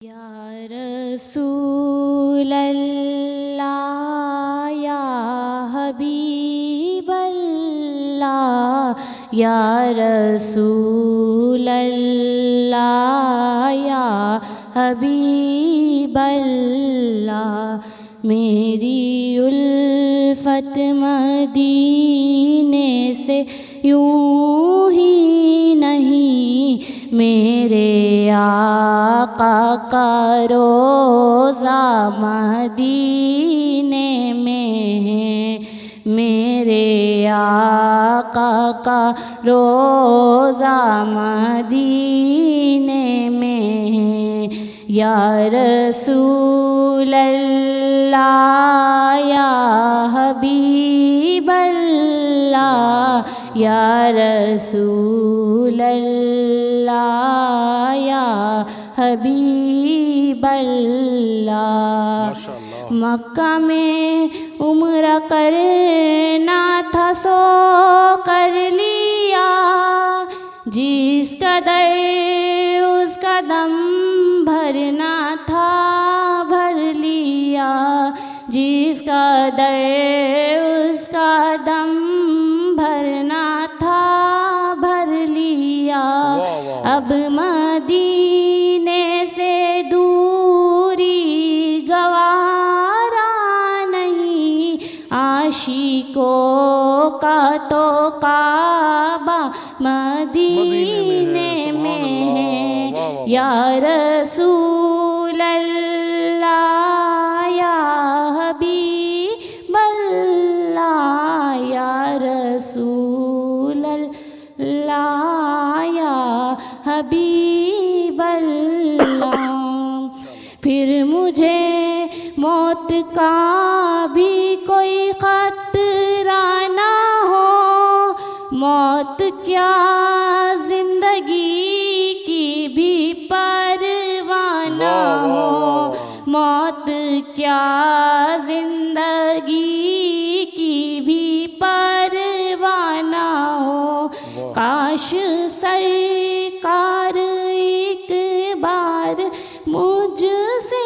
یا رسول اللہ یا حبیب اللہ یا رسول اللہ یا حبیب اللہ میری الفت مدینے سے یوں ہی نہیں میرے آقا کا روضہ مدینے میں ہے میرے آقا کا روضہ مدینے میں ہے یا رسول اللہ یا حبیب اللہ یا رسول اللہ یا حبیب اللہ مکہ میں عمرہ کرنا تھا سو کر لیا جس قدر اس کا دم بھرنا تھا بھر لیا جس قدر اس کا دم بھرنا تھا بھر لیا اب مدینے سے دوری گوارا نہیں عاشقوں کا تو کعبہ مدینے میں ہے یا رسول اللہ یا حبیب اللہ یا رسول اللہ یا حبیب اللہ پھر مجھے موت کا بھی کوئی خطرہ نہ ہو موت کیا زندگی کی بھی پرواہ نہ ہو موت کیا زندگی کی بھی پرواہ نہ ہو کاش سرکار ایک بار مجھ سے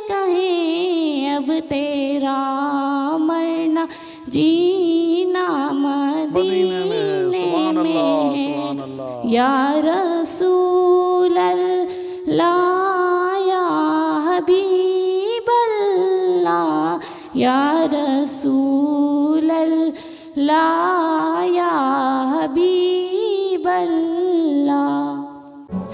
کہیں اب تیرا مرنا جینا مدینے میں یا رسول اللہ یا حبیب اللہ یا رسول اللہ یا حبیب اللہ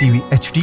TV HD